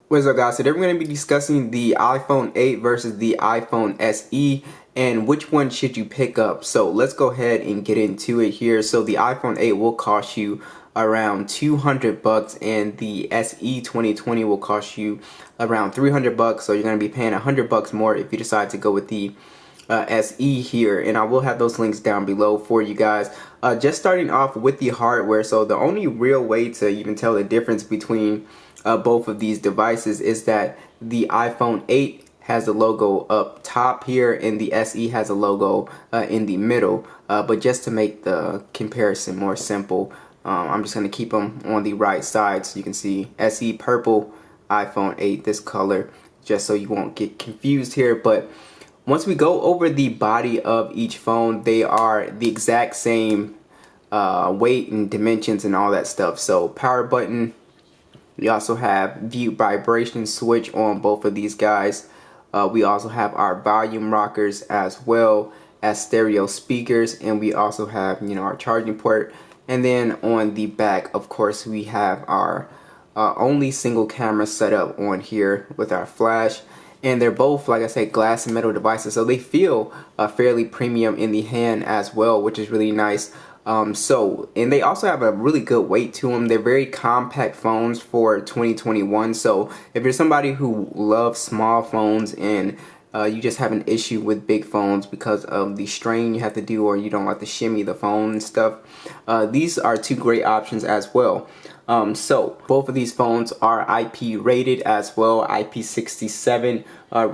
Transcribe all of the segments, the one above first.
What's up, guys? Today we're going to be discussing the iPhone 8 versus the iPhone SE and which one should you pick up. So let's go ahead and get into it here. So the iPhone 8 will cost you around 200 bucks and the SE 2020 will cost you around 300 bucks. So you're going to be paying 100 bucks more if you decide to go with the SE here, and I will have those links down below for you guys. Just starting off with the hardware, so the only real way to even tell the difference between both of these devices is that the iPhone 8 has the logo up top here and the SE has a logo in the middle, but just to make the comparison more simple, I'm just going to keep them on the right side so you can see SE purple, iPhone 8 this color, just so you won't get confused here. But once we go over the body of each phone, they are the exact same weight and dimensions and all that stuff. So power button, we also have view vibration switch on both of these guys. We also have our volume rockers as well as stereo speakers, and we also have, you know, our charging port. And then on the back, of course, we have our only single camera setup on here with our flash. And they're both, like I said, glass and metal devices, so they feel fairly premium in the hand as well, which is really nice. And they also have a really good weight to them. They're very compact phones for 2021. So if you're somebody who loves small phones and you just have an issue with big phones because of the strain you have to do, or you don't like to shimmy the phone and stuff, these are two great options as well. So both of these phones are IP rated as well, IP67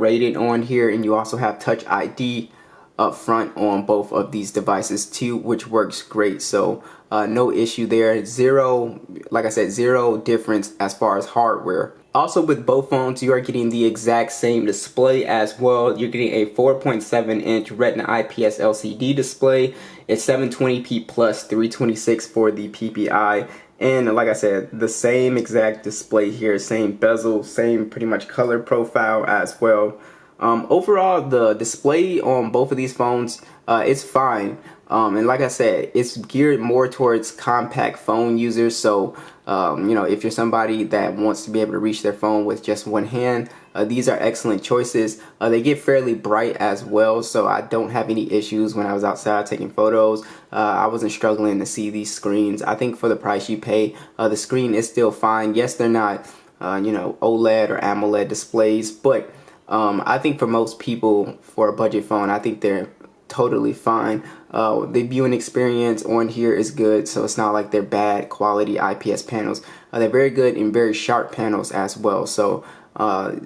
rated on here, and you also have Touch ID up front on both of these devices too, which works great. So no issue there. Zero, like I said, zero difference as far as hardware. Also with both phones, you are getting the exact same display as well. You're getting a 4.7-inch Retina IPS LCD display. It's 720p plus 326 for the PPI. And like I said, the same exact display here, same bezel, same pretty much color profile as well. Overall, the display on both of these phones is fine. And like I said, it's geared more towards compact phone users. So, you know, if you're somebody that wants to be able to reach their phone with just one hand, these are excellent choices. They get fairly bright as well, so I don't have any issues when I was outside taking photos. I wasn't struggling to see these screens. I think for the price you pay, the screen is still fine. Yes, they're not, you know, OLED or AMOLED displays, but I think for most people, for a budget phone, I think they're totally fine. The viewing experience on here is good, so it's not like they're bad quality IPS panels. They're very good and very sharp panels as well. So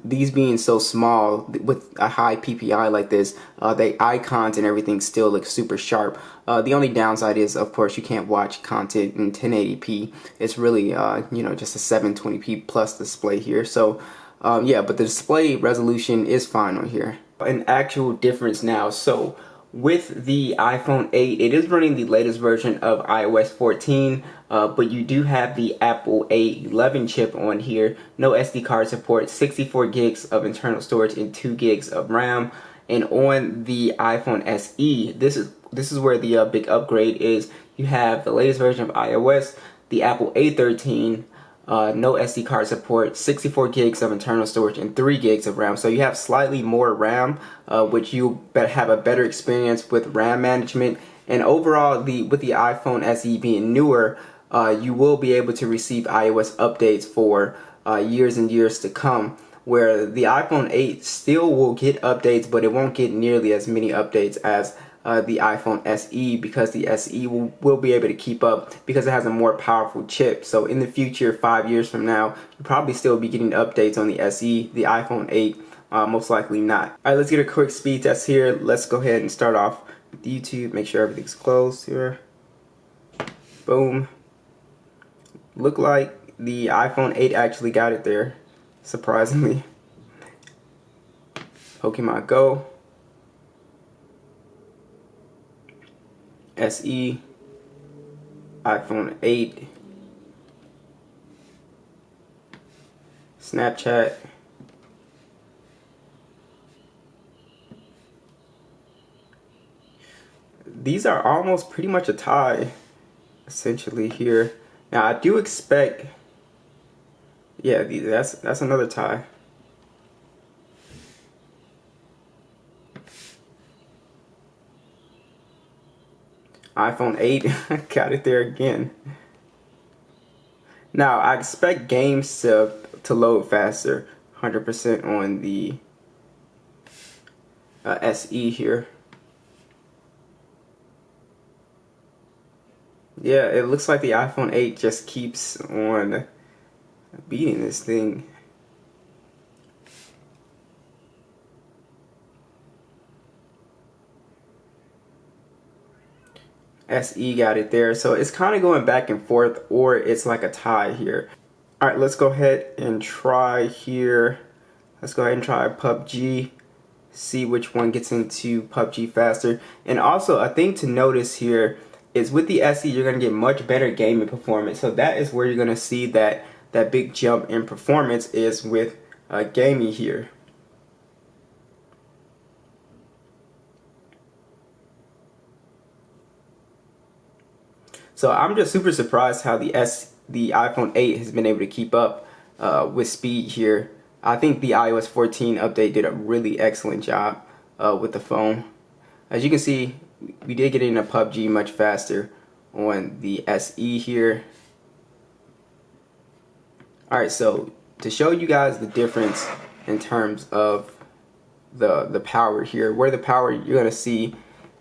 these being so small with a high PPI like this, the icons and everything still look super sharp. The only downside is, of course, you can't watch content in 1080p. It's really, you know, just a 720p plus display here. So yeah, but the display resolution is fine on here. An actual difference now. So with the iPhone 8, it is running the latest version of iOS 14, but you do have the Apple A11 chip on here. No SD card support, 64 gigs of internal storage and 2 gigs of RAM. And on the iPhone SE, this is where the big upgrade is. You have the latest version of iOS, the Apple A13, no SD card support, 64 gigs of internal storage, and 3 gigs of RAM. So you have slightly more RAM, which you have a better experience with RAM management. And overall, with the iPhone SE being newer, you will be able to receive iOS updates for years and years to come, where the iPhone 8 still will get updates, but it won't get nearly as many updates as the iPhone SE, because the SE will be able to keep up because it has a more powerful chip. So in the future, 5 years from now, you'll probably still be getting updates on the SE. The iPhone 8 most likely not. Alright, let's get a quick speed test here. Let's go ahead and start off with YouTube. Make sure everything's closed here. Boom. Look like the iPhone 8 actually got it there, surprisingly. Pokemon Go. SE, iPhone 8, Snapchat, these are almost pretty much a tie essentially here. Now I do expect Yeah, that's another tie. iPhone 8 got it there again. Now I expect games to load faster, 100% on the SE here. Yeah, it looks like the iPhone 8 just keeps on beating this thing. SE got it there. So it's kind of going back and forth, or it's like a tie here. All right, let's go ahead and try here. Let's go ahead and try PUBG. See which one gets into PUBG faster. And also, a thing to notice here is with the SE, you're going to get much better gaming performance. So that is where you're going to see that big jump in performance is with gaming here. So I'm just super surprised how the iPhone 8 has been able to keep up with speed here. I think the iOS 14 update did a really excellent job with the phone. As you can see, we did get into PUBG much faster on the SE here. Alright, so to show you guys the difference in terms of the power here, where the power you're going to see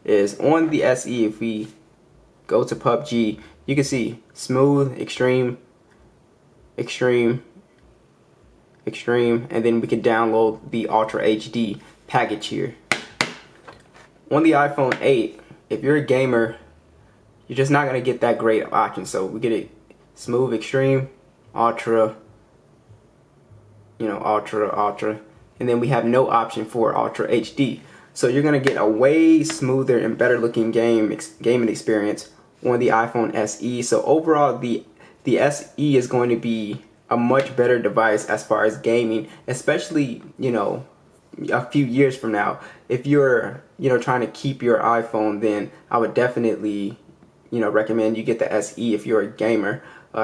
is on the SE. If we go to PUBG, you can see smooth, extreme, extreme, extreme, and then we can download the Ultra HD package here. On the iPhone 8, if you're a gamer, you're just not going to get that great option. So we get it smooth, extreme, ultra, ultra, and then we have no option for Ultra HD. So you're going to get a way smoother and better looking gaming experience on the iPhone SE. So overall, the SE is going to be a much better device as far as gaming, especially, a few years from now. If you're, trying to keep your iPhone, then I would definitely, recommend you get the SE if you're a gamer,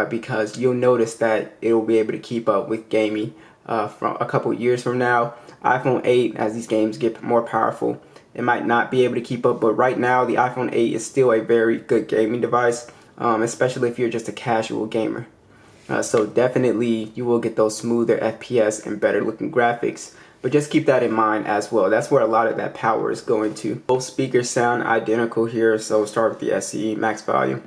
because you'll notice that it will be able to keep up with gaming from a couple years from now. iPhone 8, as these games get more powerful, it might not be able to keep up, but right now the iPhone 8 is still a very good gaming device, especially if you're just a casual gamer. So definitely you will get those smoother FPS and better looking graphics, but just keep that in mind as well. That's where a lot of that power is going to. Both speakers sound identical here, so start with the SE, max volume.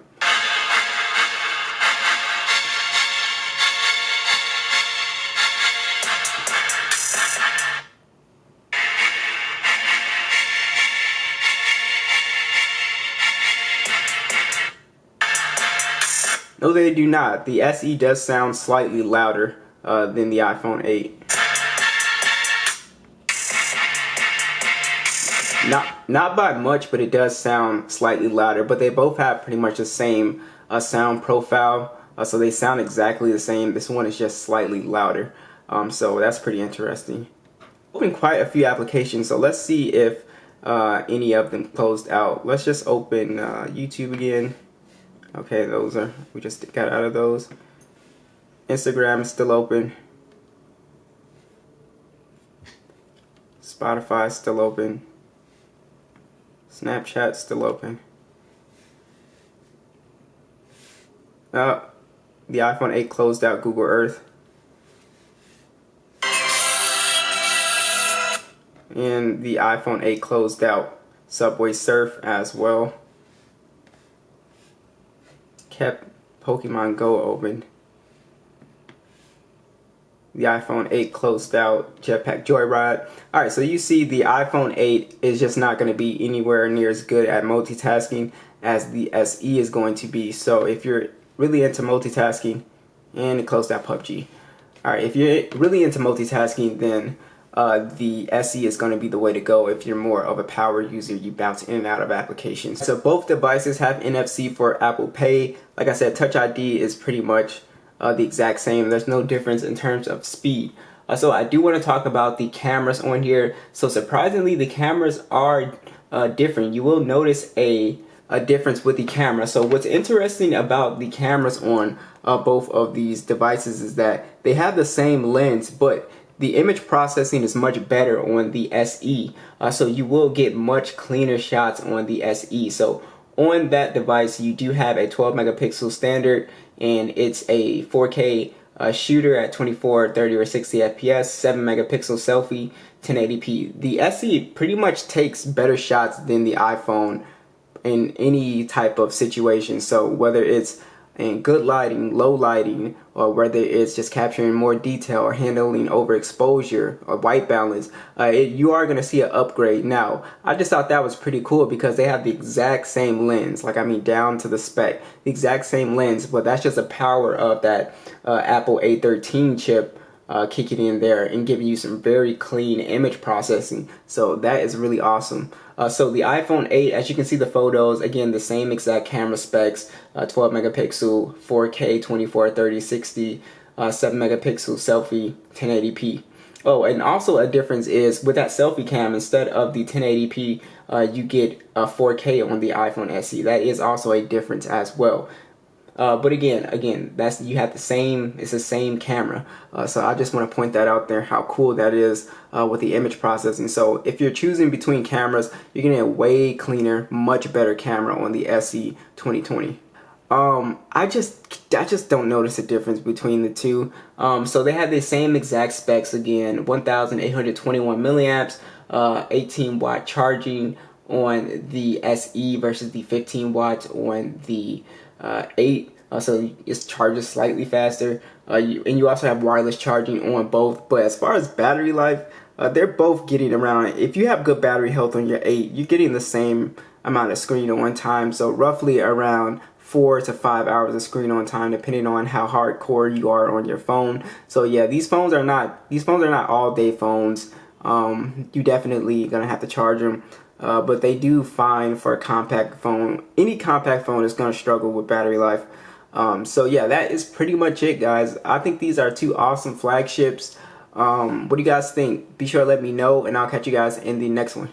No, they do not. The SE does sound slightly louder than the iPhone 8. Not by much, but it does sound slightly louder. But they both have pretty much the same sound profile, so they sound exactly the same. This one is just slightly louder, so that's pretty interesting. Open quite a few applications, so let's see if any of them closed out. Let's just open YouTube again. Okay, we just got out of those. Instagram is still open. Spotify is still open. Snapchat is still open. The iPhone 8 closed out Google Earth. And the iPhone 8 closed out Subway Surf as well. Kept Pokemon Go open. The iPhone 8 closed out Jetpack Joyride. Alright, so you see the iPhone 8 is just not going to be anywhere near as good at multitasking as the SE is going to be. So if you're really into multitasking, and it closed out PUBG. Alright, if you're really into multitasking, then the SE is going to be the way to go. If you're more of a power user, you bounce in and out of applications. So both devices have NFC for Apple Pay. Like I said, Touch ID is pretty much the exact same. There's no difference in terms of speed. So I do want to talk about the cameras on here. So surprisingly, the cameras are different. You will notice a a difference with the camera. So what's interesting about the cameras on both of these devices is that they have the same lens, but the image processing is much better on the SE. So you will get much cleaner shots on the SE. So on that device, you do have a 12 megapixel standard, and it's a 4K shooter at 24, 30, or 60 FPS, 7 megapixel selfie, 1080p. The SE pretty much takes better shots than the iPhone in any type of situation. So whether it's in good lighting, low lighting, or whether it's just capturing more detail or handling overexposure or white balance, you are going to see an upgrade. Now, I just thought that was pretty cool because they have the exact same lens, like I mean down to the spec, the exact same lens, but that's just the power of that Apple A13 chip kicking in there and giving you some very clean image processing. So that is really awesome. So the iPhone 8, as you can see the photos, again, the same exact camera specs, 12 megapixel, 4K, 24, 30, 60, 7 megapixel selfie, 1080p. Oh, and also a difference is with that selfie cam, instead of the 1080p, you get a 4K on the iPhone SE. That is also a difference as well. But again, that's, you have the same, it's the same camera. So I just want to point that out there, how cool that is with the image processing. So if you're choosing between cameras, you're getting a way cleaner, much better camera on the SE 2020. I just don't notice a difference between the two. So they have the same exact specs again, 1,821 milliamps, 18 watt charging on the SE versus the 15 watts on the 8. So it charges slightly faster, and you also have wireless charging on both. But as far as battery life, they're both getting around, if you have good battery health on your 8, you're getting the same amount of screen on time, so roughly around 4 to 5 hours of screen on time, depending on how hardcore you are on your phone. So yeah, these phones are not all day phones. You definitely gonna have to charge them. But they do fine for a compact phone. Any compact phone is going to struggle with battery life. So yeah, that is pretty much it, guys. I think these are two awesome flagships. What do you guys think? Be sure to let me know, and I'll catch you guys in the next one.